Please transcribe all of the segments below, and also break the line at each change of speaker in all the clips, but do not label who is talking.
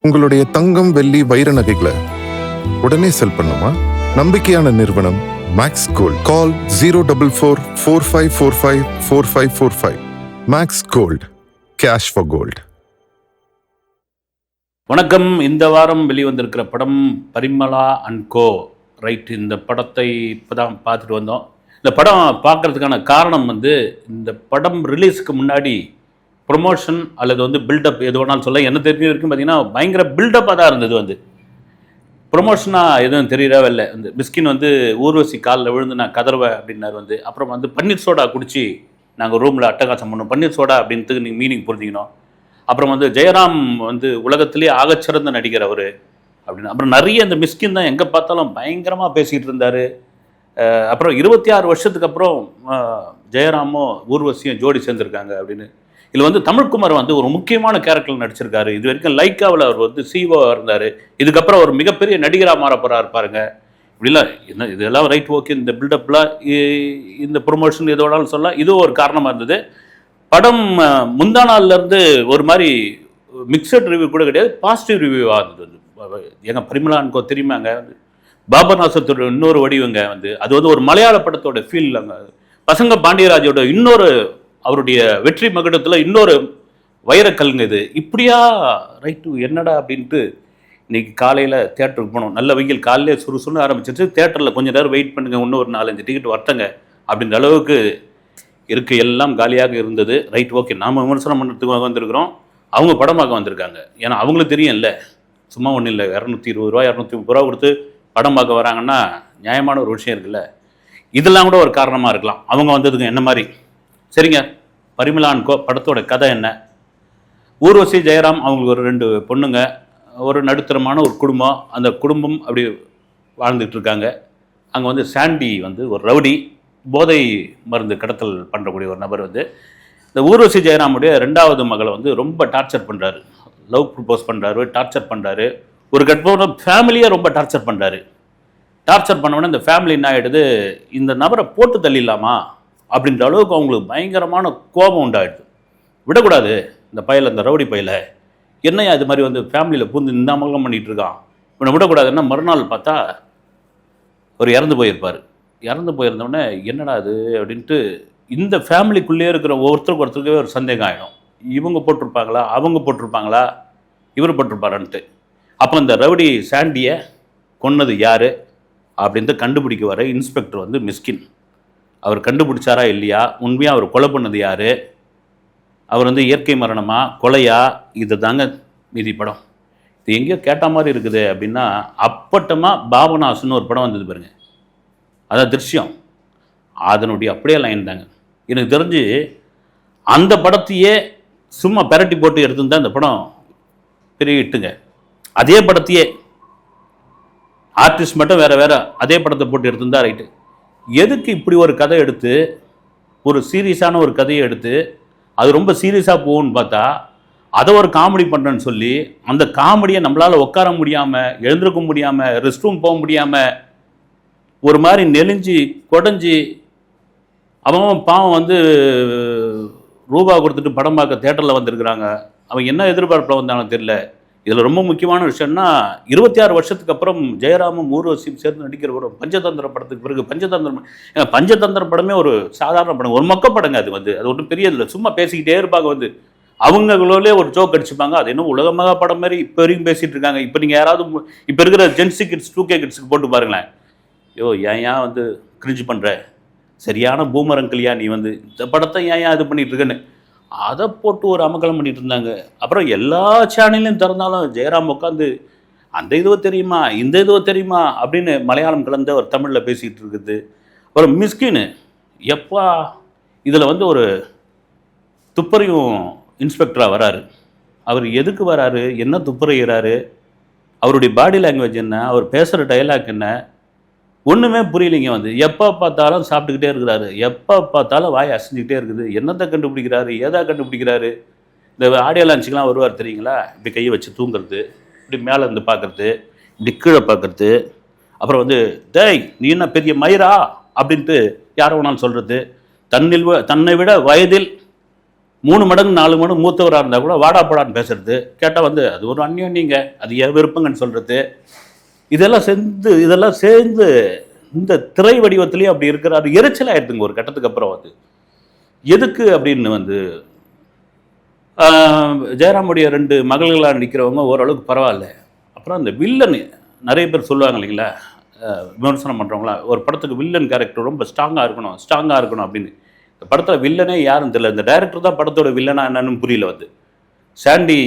உங்களுடைய தங்கம், வெள்ளி, வைர நகைகளை உடனே செல் பண்ணுமா? நம்பிக்கையான நிறுவனம் Max Gold. Call 04445454545. Max Gold, cash for gold.
வணக்கம். இந்த வாரம் வெளிவந்திருக்கிற படம் பரிமளா அண்ட் கோ. ரைட், இந்த படத்தை இப்போ தான் பார்த்துட்டு வந்தோம். இந்த படம் பார்க்குறதுக்கான காரணம் இந்த படம் ரிலீஸுக்கு முன்னாடி ப்ரொமோஷன் அல்லது பில்டப் எது வேணாலும் சொல்ல, என்ன தெரிஞ்ச வரைக்கும் பார்த்தீங்கன்னா பயங்கர பில்டப்பாக தான் இருந்தது. ப்ரொமோஷனாக எதுவும் தெரியறவே இல்லை. மிஸ்கின் ஊர்வசி காலில் விழுந்து நான் கதறுவேன் அப்படின்னாரு. அப்புறம் பன்னீர் சோடா குடிச்சு நாங்கள் ரூமில் அட்டகாசம் பண்ணோம். பன்னீர் சோடா அப்படின்ட்டு நீங்கள் மீனிங் புரிஞ்சுக்கணும். அப்புறம் ஜெயராம் உலகத்திலே ஆகச்சிறந்த நடிகர் அவர் அப்படின்னு. அப்புறம் நிறைய இந்த மிஸ்கின் தான் எங்கே பார்த்தாலும் பயங்கரமாக பேசிகிட்டு இருந்தார். அப்புறம் 26 வருஷத்துக்கு அப்புறம் ஜெயராமும் ஊர்வசியும் ஜோடி சேர்ந்துருக்காங்க அப்படின்னு. இதில் தமிழ்குமார் ஒரு முக்கியமான கேரக்டர் நடிச்சிருக்காரு. இது வரைக்கும் லைக்காவில் அவர் சிஓவாக இருந்தார். இதுக்கப்புறம் ஒரு மிகப்பெரிய நடிகராக மாற போகிறார் பாருங்க. இப்படிலாம் என்ன இதெல்லாம் ரைட், ஓகே. இந்த பில்டப்லாம் இந்த ப்ரொமோஷன் எதோடாலும் சொல்ல இதுவும் ஒரு காரணமாக இருந்தது. படம் முந்தா நாள்லேருந்து ஒரு மாதிரி மிக்சட் ரிவ்யூ கூட கிடையாது, பாசிட்டிவ் ரிவ்யூவாக இருந்தது. எங்கள் பரிமளான்கோ தெரியுமாங்க, பாபர் நாசத்தோட இன்னொரு வடிவங்க. அது ஒரு மலையாள படத்தோட ஃபீல். அங்கே பசங்க பாண்டியராஜோட இன்னொரு அவருடைய வெற்றி மகுடத்தில் இன்னொரு வைரக்கல்ங்க இது. இப்படியா ரைட்டு என்னடா அப்படின்ட்டு இன்னைக்கு காலையில் தேட்டருக்கு போனோம். நல்ல வெயில், காலையிலே சுறுசுறுன்னு ஆரம்பிச்சிருச்சு. தேட்டரில் கொஞ்சம் நேரம் வெயிட் பண்ணுங்க, இன்னும் ஒரு 4-5 டிக்கெட் வரட்டங்க அப்படின்ற அளவுக்கு இருக்கு. எல்லாம் காலியாக இருந்தது. Right, okay. நாம் விமர்சனம் பண்ணுறதுக்கு வந்திருக்கிறோம், அவங்க படமாக வந்திருக்காங்க. ஏன்னா அவங்களுக்கு தெரியும்ல, சும்மா ஒன்றும் இல்லை. 220 ரூபா 230 ரூபா கொடுத்து படம் பார்க்க வராங்கன்னா நியாயமான ஒரு விஷயம் இருக்குல்ல. இதெல்லாம் கூட ஒரு காரணமாக இருக்கலாம் அவங்க வந்ததுங்க. என்ன மாதிரி சரிங்க. பரிமளா அண்ட் கோ படத்தோட கதை என்ன? ஊர்வசி, ஜெயராம் அவங்களுக்கு ஒரு 2 பொண்ணுங்க, ஒரு நடுத்தரமான ஒரு குடும்பம். அந்த குடும்பம் அப்படி வாழ்ந்துட்டு இருக்காங்க. அங்கே சாண்டி ஒரு ரவுடி, போதை மருந்து கடத்தல் பண்ணுறக்கூடிய ஒரு நபர். இந்த ஊர்வசி ஜெயராமுடைய 2வது மகளை ரொம்ப டார்ச்சர் பண்ணுறாரு. லவ் ப்ரப்போஸ் பண்ணுறாரு, டார்ச்சர் பண்ணுறாரு. ஒரு கட்டம் ஃபேமிலியை ரொம்ப டார்ச்சர் பண்ணுறாரு. டார்ச்சர் பண்ணவுடனே இந்த ஃபேமிலி என்ன ஆகிடுது, இந்த நபரை போட்டு தள்ளிடலாமா அப்படின்ற அளவுக்கு அவங்களுக்கு பயங்கரமான கோபம் உண்டாயிடுது. விடக்கூடாது இந்த பையில, இந்த ரவுடி பையில என்னையா இது மாதிரி ஃபேமிலியில் பூந்து இந்த மகலம் பண்ணிகிட்டு இருக்கான், இவனை விடக்கூடாதுன்னா மறுநாள் பார்த்தா அவர் இறந்து போயிருப்பார். இறந்து போயிருந்தோடனே என்னடா அது அப்படின்ட்டு இந்த ஃபேமிலிக்குள்ளே இருக்கிற ஒருத்தருக்கு ஒரு சந்தேகம் ஆகிடும். இவங்க போட்டிருப்பாங்களா, அவங்க போட்டிருப்பாங்களா, இவர் போட்டிருப்பாரான்ட்டு. அப்போ இந்த ரவுடி சாண்டியை கொன்னது யார் அப்படின்ட்டு கண்டுபிடிக்க வர இன்ஸ்பெக்டர் மிஸ்கின். அவர் கண்டுபிடிச்சாரா இல்லையா, உண்மையாக அவர் கொலை பண்ணது யார், அவர் இயற்கை மரணமா கொலையா, இது தாங்க மீதி படம். இது எங்கேயோ கேட்ட மாதிரி இருக்குது அப்படின்னா, அப்பட்டமாக பாபநாசன்னு ஒரு படம் வந்தது பாருங்க, அதான் திருஷ்யம், அதனுடைய அப்படியே லைன் தாங்க. எனக்கு தெரிஞ்சு அந்த படத்தையே சும்மா பெரட்டி போட்டு எடுத்துருந்தா இந்த படம் பெரிய இட்டுங்க. அதே படத்தையே ஆர்டிஸ்ட் மட்டும் வேறு வேறு அதே படத்தை போட்டு எடுத்துருந்தா ரைட்டு. எதுக்கு இப்படி ஒரு கதை எடுத்து, ஒரு சீரியஸான ஒரு கதையை எடுத்து அது ரொம்ப சீரியஸாக போகும்னு பார்த்தா அதை ஒரு காமெடி பண்ணுறேன்னு சொல்லி அந்த காமெடியை நம்மளால் உட்கார முடியாமல், எழுந்திருக்க முடியாமல், ரெஸ்ட் ரூம் போக முடியாமல் ஒரு மாதிரி நெளிஞ்சு கொடைஞ்சி அவன் பாவம் ரூபா கொடுத்துட்டு படம் பார்க்க தேட்டரில் வந்திருக்கிறாங்க. அவன் என்ன எதிர்பார்ப்பில் வந்தாலும் தெரியல. இதில் ரொம்ப முக்கியமான விஷயம்னா 26 வருஷத்துக்கு அப்புறம் ஜெயராமும் ஊர்வசியும் சேர்ந்து நடிக்கிற ஒரு பஞ்சதந்திர படத்துக்கு பிறகு பஞ்சதந்திர படமே ஒரு சாதாரண படம், ஒரு மொக்க படங்க. அது ஒன்றும் பெரிய இல்லை, சும்மா பேசிக்கிட்டே இருப்பாங்க. அவங்களே ஒரு ஜோக் அடிச்சுப்பாங்க. அது இன்னும் உலகமாக படம் மாதிரி இப்போ வரைக்கும் பேசிகிட்டு இருக்காங்க. இப்போ நீங்கள் யாராவது இப்போ இருக்கிற ஜென்சி கிட்ஸ் 2K கிட்ஸுக்கு போட்டு பாருங்களேன், யோ ஏன் கிரிஞ்சு பண்ணுற, சரியான பூமர் அங்கிள்யா நீ இந்த படத்தை ஏன் இது பண்ணிகிட்டு இருக்கேன்னு அதை போட்டு ஒரு அமக்கலம் பண்ணிட்டு இருந்தாங்க. அப்புறம் எல்லா சேனல்லையும் திறந்தாலும் ஜெயராம் உட்காந்து அந்த இதுவோ தெரியுமா, இந்த இதுவோ தெரியுமா அப்படின்னு மலையாளம் கலந்து ஒரு தமிழில் பேசிகிட்டு இருக்குது. அப்புறம் மிஸ்கின் எப்பா இதில் ஒரு துப்பறியும் இன்ஸ்பெக்டராக வராரு. அவர் எதுக்கு வராரு, என்ன துப்பறிகிறாரு, அவருடைய பாடி லாங்குவேஜ் என்ன, அவர் பேசுகிற டைலாக் என்ன, ஒன்றுமே புரியலைங்க. எப்போ பார்த்தாலும் சாப்பிட்டுக்கிட்டே இருக்கிறாரு, எப்போ பார்த்தாலும் வாய் அசைஞ்சிக்கிட்டே இருக்குது. என்னத்தை கண்டுபிடிக்கிறாரு, ஏதா கண்டுபிடிக்கிறாரு. இந்த ஆடியோ லான்ச்சுக்கெலாம் வருவார் தெரியுங்களா, இப்படி கையை வச்சு தூங்குறது, இப்படி மேலே இருந்து பார்க்குறது, இப்படி கீழே பார்க்குறது, அப்புறம் டேய் நீ என்ன பெரிய மயிரா அப்படின்ட்டு யாரை வேணாலும் சொல்கிறது, தன்னை விட வயதில் 3 மடங்கு 4 மடங்கு மூத்தவராக இருந்தால் கூட வாடா போடான்னு பேசுறது, கேட்டால் வந்து அது ஒரு அந்யோன்யங்க, அது என் விருப்பங்கன்னு சொல்கிறது, இதெல்லாம் சேர்ந்து இந்த திரை வடிவத்திலேயே அப்படி இருக்கிறாரு. எரிச்சலாகிடுதுங்க ஒரு கட்டத்துக்கு அப்புறம். அது எதுக்கு அப்படின்னு வந்து ஜெயராமுடைய 2 மகள்களாக நடிக்கிறவங்க ஓரளவுக்கு பரவாயில்ல. அப்புறம் அந்த வில்லன் நிறைய பேர் சொல்லுவாங்க இல்லைங்களா, விமர்சனம் பண்ணுறவங்களா, ஒரு படத்துக்கு வில்லன் கேரக்டர் ரொம்ப ஸ்ட்ராங்காக இருக்கணும் அப்படின்னு. இந்த படத்தில் வில்லனே யாரும் தெரியல. இந்த டைரக்டர் தான் படத்தோட வில்லனா என்னன்னு புரியல. வந்து சாண்டி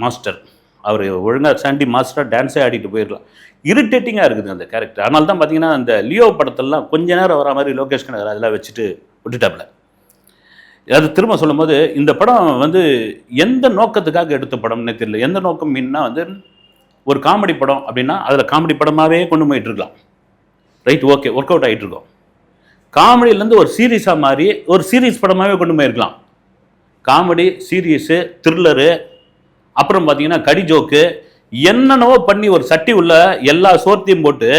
மாஸ்டர், அவர் ஒழுங்காக சாண்டி மாஸ்டராக டான்ஸே ஆடிட்டு போயிடலாம். இரிட்டேட்டிங்காக இருக்குது அந்த கேரக்டர். அதனால தான் பார்த்தீங்கன்னா அந்த லியோ படத்தெல்லாம் கொஞ்ச நேரம் வர மாதிரி லோகேஷ் கனகர் அதெல்லாம் வச்சுட்டு விட்டுட்டாப்புல. அது திரும்ப சொல்லும் போது இந்த படம் வந்து எந்த நோக்கத்துக்காக எடுத்த படம்னே தெரியல. எந்த நோக்கம் மீன்னா வந்து ஒரு காமெடி படம் அப்படின்னா அதில் காமெடி படமாகவே கொண்டு போயிட்டு இருக்கலாம். ரைட், ஓகே, ஒர்க் அவுட் ஆகிட்டு இருக்கோம். காமெடியிலேருந்து ஒரு சீரீஸாக மாறி ஒரு சீரீஸ் படமாகவே கொண்டு போயிருக்கலாம். காமெடி, சீரீஸு, த்ரில்லரு, அப்புறம் பார்த்தீங்கன்னா கடி ஜோக்கு, என்னென்னவோ பண்ணி ஒரு சட்டி உள்ள எல்லா சோர்த்தையும் போட்டு,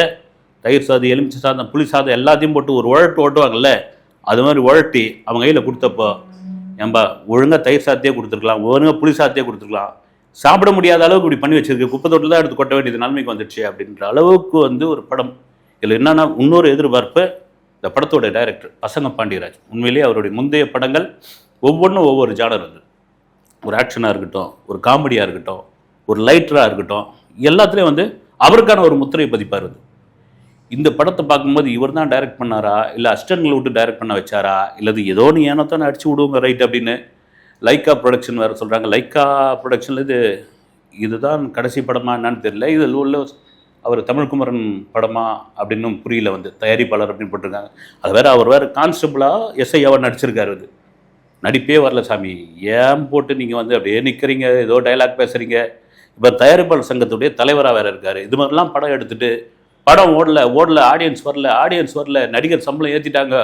தயிர் சாதம், எலுமிச்சை சாதம், புளி சாதம் எல்லாத்தையும் போட்டு ஒரு ஓட்டுவாங்கல்ல, அது மாதிரி உழட்டி அவங்க கையில் கொடுத்தப்போ, ஏன்பா ஒழுங்காக தயிர் சாதத்தையே கொடுத்துருக்கலாம், ஒழுங்காக புளி சாதத்தையே கொடுத்துருக்கலாம், சாப்பிட முடியாத அளவுக்கு இப்படி பண்ணி வச்சிருக்கு, குப்பை தொட்டில் தான் எடுத்து கொட்ட வேண்டியது நிலைமைக்கு வந்துடுச்சு அப்படின்ற அளவுக்கு வந்து ஒரு படம். இதில் என்னென்னா இன்னொரு எதிர்பார்ப்பு, இந்த படத்தோட டைரக்டர் பசங்க பாண்டியராஜ். உண்மையிலேயே அவருடைய முந்தைய படங்கள் ஒவ்வொன்றும் ஒவ்வொரு ஜானர் வந்து, ஒரு ஆக்ஷனாக இருக்கட்டும், ஒரு காமெடியாக இருக்கட்டும், ஒரு லைட்டராக இருக்கட்டும், எல்லாத்துலேயும் வந்து அவருக்கான ஒரு முத்திரையை பதிப்பார். வந்து இந்த படத்தை பார்க்கும்போது இவர் தான் டைரக்ட் பண்ணாரா, இல்லை அசிஸ்டன்ட்களை விட்டு டைரக்ட் பண்ண வச்சாரா, இல்லது ஏதோ நீ ஏனோ தானே அடிச்சு விடுவோங்க ரைட் அப்படின்னு லைக்கா ப்ரொடக்ஷன் வேறு சொல்கிறாங்க. லைக்கா ப்ரொடக்ஷனில் இதுதான் கடைசி படமா என்னன்னு தெரியல. இதில் உள்ள அவர் தமிழ்குமரன் படமா அப்படின்னு புரியல. வந்து தயாரிப்பாளர் அப்படின்னு போட்டிருக்காங்க. அது வேறு அவர் வேறு கான்ஸ்டபிளாக எஸ்ஐயாவாக நடிச்சிருக்காரு. அது நடிப்பே வரல சாமி, ஏன் போட்டு நீங்கள் வந்து அப்படியே நிற்கிறீங்க, ஏதோ டைலாக் பேசுகிறீங்க. இப்போ தயாரிப்பாளர் சங்கத்துடைய தலைவராக வேறு இருக்கார். இது மாதிரிலாம் படம் எடுத்துகிட்டு படம் ஓடல, ஆடியன்ஸ் வரல, நடிகர் சம்பளம் ஏற்றிட்டாங்க,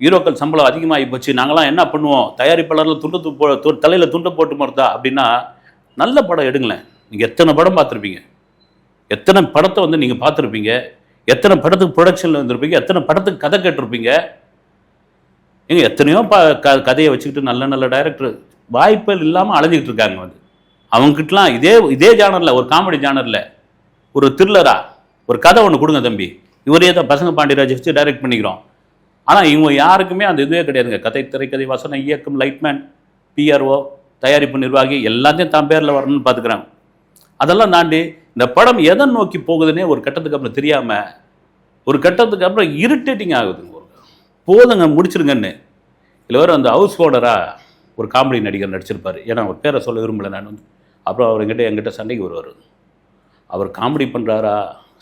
ஹீரோக்கள் சம்பளம் அதிகமாகி போச்சு, நாங்களாம் என்ன பண்ணுவோம், தயாரிப்பாளர்கள் தலையில் துண்டை போட்டு மறுத்தா அப்படின்னா, நல்ல படம் எடுங்களேன். நீங்கள் எத்தனை படம் பார்த்துருப்பீங்க, எத்தனை படத்தை வந்து நீங்கள் பார்த்துருப்பீங்க, எத்தனை படத்துக்கு ப்ரொடக்ஷனில் வந்துருப்பீங்க, எத்தனை படத்துக்கு கதை கேட்டிருப்பீங்க. எங்க எத்தனையோ கதையை வச்சுக்கிட்டு நல்ல நல்ல டைரக்டர் வாய்ப்புகள் இல்லாமல் அலைஞ்சிக்கிட்டு இருக்காங்க. வந்து அவங்ககிட்டலாம் இதே ஜானரில், ஒரு காமெடி ஜானரில், ஒரு த்ரில்லரா ஒரு கதை ஒன்று கொடுங்க தம்பி, இவரே தான் பசங்க பாண்டியராஜ் வச்சு டைரக்ட் பண்ணிக்கிறோம். ஆனால் இவங்க யாருக்குமே அந்த இதுவே கிடையாதுங்க. கதை, திரைக்கதை, வசனம், இயக்கம், லைட்மேன், பிஆர்ஓ, தயாரிப்பு நிர்வாகி எல்லாத்தையும் தான் பேரில் வரணும்னு பார்த்துக்கிறாங்க. அதெல்லாம் தாண்டி இந்த படம் எதை நோக்கி போகுதுன்னே ஒரு கட்டத்துக்கு அப்புறம் தெரியாமல், ஒரு கட்டத்துக்கு அப்புறம் இரிட்டேட்டிங் ஆகுதுங்க. போதுங்க முடிச்சிருங்கன்னு. இல்லை வேறு அந்த ஹவுஸ் ஓனராக ஒரு காமெடி நடிகர் நடிச்சிருப்பார். ஏன்னா ஒரு பேரை சொல்ல விரும்பலை நான். வந்து அப்புறம் என்கிட்ட சண்டைக்கு வருவார். அவர் காமெடி பண்ணுறாரா,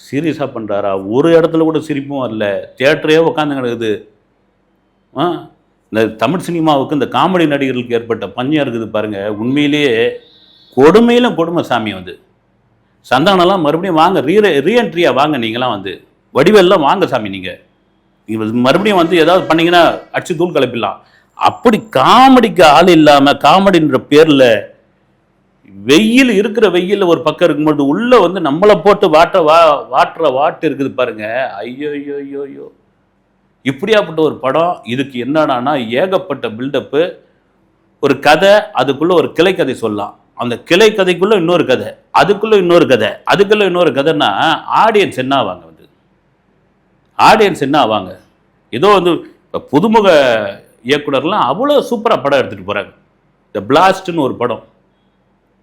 சீரியஸாக பண்ணுறாரா, ஒரு இடத்துல கூட சிரிப்பும் வரல, தியேட்டரே உட்காந்து கிடக்குது. இந்த தமிழ் சினிமாவுக்கு இந்த காமெடி நடிகர்களுக்கு ஏற்பட்ட பஞ்சம் இருக்குது பாருங்கள். உண்மையிலேயே கொடுமையிலும் கொடுமை சாமி. வந்து சந்தானம்லாம் மறுபடியும் வாங்க, ரீஎன்ட்ரியாக வாங்க, நீங்களாம் வந்து வடிவெல்லாம் வாங்க சாமி. நீங்கள் மறுபடியும் வந்து ஏதாவது பண்ணிங்கன்னா அடிச்சு தூள் கிளப்பிடலாம். அப்படி காமெடிக்கு ஆள் இல்லாமல், காமெடின்ற பேரில் இருக்கிற வெயில் ஒரு பக்கம் இருக்கும்போது உள்ளே வந்து நம்மளை போட்டு வாட்டு இருக்குது பாருங்க. ஐயோ, இப்படியாப்பட்ட ஒரு படம். இதுக்கு என்னடானா ஏகப்பட்ட பில்டப்பு, ஒரு கதை, அதுக்குள்ளே ஒரு கிளைக்கதை சொல்லலாம், அந்த கிளை கதைக்குள்ளே இன்னொரு கதை, அதுக்குள்ளே இன்னொரு கதை, அதுக்குள்ளே இன்னொரு கதைன்னா ஆடியன்ஸ் என்ன ஆவாங்க? வந்து ஆடியன்ஸ் என்ன ஆவாங்க? ஏதோ வந்து இப்போ புதுமுக இயக்குனர்லாம் அவ்வளோ சூப்பராக படம் எடுத்துகிட்டு போகிறாங்க. இந்த பிளாஸ்ட்னு ஒரு படம்,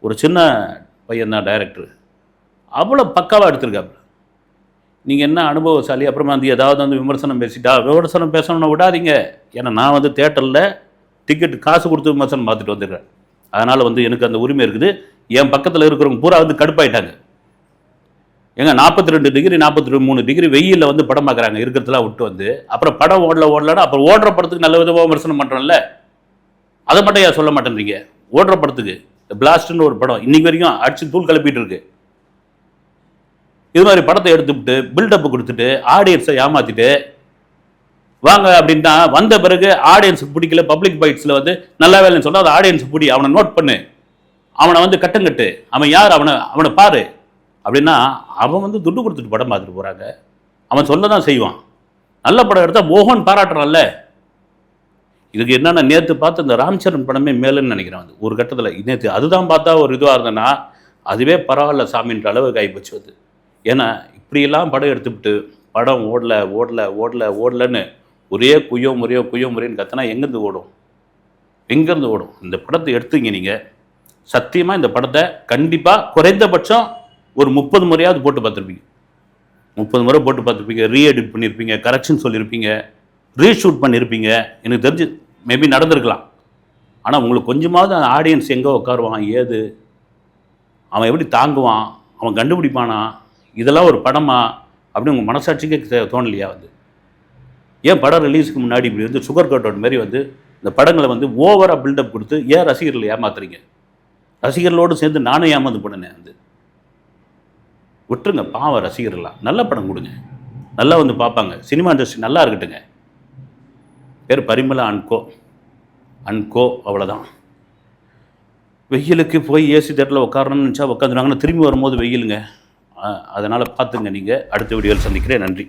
ஒரு சின்ன பையன் தான் டைரக்டர், அவ்வளோ பக்காவாக எடுத்திருக்காப்புல. நீங்கள் என்ன அனுபவசாலி, அப்புறமா வந்து ஏதாவது வந்து விமர்சனம் பேசணும்னு விடாதீங்க. ஏன்னா நான் வந்து தேட்டரில் டிக்கெட் காசு கொடுத்து விமர்சனம் பார்த்துட்டு வந்துடுறேன். அதனால் வந்து எனக்கு அந்த உரிமை இருக்குது. என் பக்கத்தில் இருக்கிறவங்க பூரா வந்து கடுப்பாயிட்டாங்க. ஏங்க 42 டிகிரி 43 டிகிரி வெயிலில் வந்து படம் பார்க்குறாங்க, இருக்கிறதுலாம் விட்டு வந்து. அப்புறம் படம் ஓடலன்னா அப்புறம் ஓடுற படத்துக்கு நல்ல விதமாக விமர்சனம் பண்ணுறோம்ல, அதை மட்டும் ஏன் சொல்ல மாட்டேன்றீங்க? ஓடுற படத்துக்கு பிளாஸ்ட்னு ஒரு படம் இன்னைக்கு வரைக்கும் அடிச்சு தூள் கிளப்பிட்டு இருக்கு. இது மாதிரி படத்தை எடுத்துவிட்டு பில்டப் கொடுத்துட்டு ஆடியன்ஸை ஏமாத்திட்டு வாங்க அப்படின்னா, வந்த பிறகு ஆடியன்ஸுக்கு பிடிக்கல, பப்ளிக் பைட்ஸில் வந்து நல்லா வேலைன்னு சொன்னால் அது ஆடியன்ஸுக்கு பிடி, அவனை நோட் பண்ணு, அவனை வந்து கட்டுங்கட்டு, அவன் யார், அவனை பாரு அப்படின்னா அவன் வந்து துட்டு கொடுத்துட்டு படம் பார்த்துட்டு போகிறாங்க. அவன் சொல்ல தான் செய்வான். நல்ல படம் எடுத்தால் மோகன் பாராட்டுறான்ல. இதுக்கு என்னென்னா நேற்று பார்த்து இந்த ராம் சரண் படமே மேலுன்னு நினைக்கிறேன். வந்து ஒரு கட்டத்தில் நேற்று அதுதான் பார்த்தா ஒரு இதுவாக இருந்தேன்னா அதுவே பரவாயில்ல சாமின்ற அளவுக்கு ஆகிப்போச்சு. வந்து ஏன்னா இப்படியெல்லாம் படம் எடுத்துவிட்டு படம் ஓடலன்னு ஒரே குய்யோ முறைன்னு கத்தினா எங்கேருந்து ஓடும்? இந்த படத்தை எடுத்தீங்க நீங்கள், சத்தியமாக இந்த படத்தை கண்டிப்பாக குறைந்தபட்சம் ஒரு 30 முறையாவது போட்டு பார்த்துருப்பீங்க. 30 முறை போட்டு பார்த்துருப்பீங்க, ரீஎடிட் பண்ணியிருப்பீங்க, கரெக்ஷன் சொல்லியிருப்பீங்க, ரீஷூட் பண்ணியிருப்பீங்க. எனக்கு தெரிஞ்சு மேபி நடந்திருக்கலாம். ஆனால் உங்களுக்கு கொஞ்சமாவது அந்த ஆடியன்ஸ் எங்கே உட்காருவான், ஏது அவன் எப்படி தாங்குவான், அவன் கண்டுபிடிப்பானா, இதெல்லாம் ஒரு படமா அப்படின்னு உங்கள் மனசாட்சிக்கே தோணலையா? வந்து ஏன் படம் ரிலீஸுக்கு முன்னாடி இப்படி வந்து சுகர் கோட் மாதிரி வந்து இந்த படங்களை வந்து ஓவராக பில்டப் கொடுத்து ஏன் ரசிகர்களை ஏமாத்துறீங்க? ரசிகர்களோடு சேர்ந்து நானும் ஏமாந்து போனேன். வந்து விட்டுருங்க, பாவம் ரசிகர்களாக நல்ல படம் கொடுங்க, நல்லா வந்து பார்ப்பாங்க. சினிமா இண்டஸ்ட்ரி நல்லா இருக்கட்டுங்க. பேர் பரிமளா அன்கோ அவ்வளோதான். வெயிலுக்கு போய் ஏசி தேட்டரில் உட்காரணும்னு நினச்சா உட்காந்துருவாங்கன்னா திரும்பி வரும்போது வெயிலுங்க. அதனால் பார்த்துங்க. நீங்கள் அடுத்த வீடியோவில் சந்திக்கிறேன். நன்றி.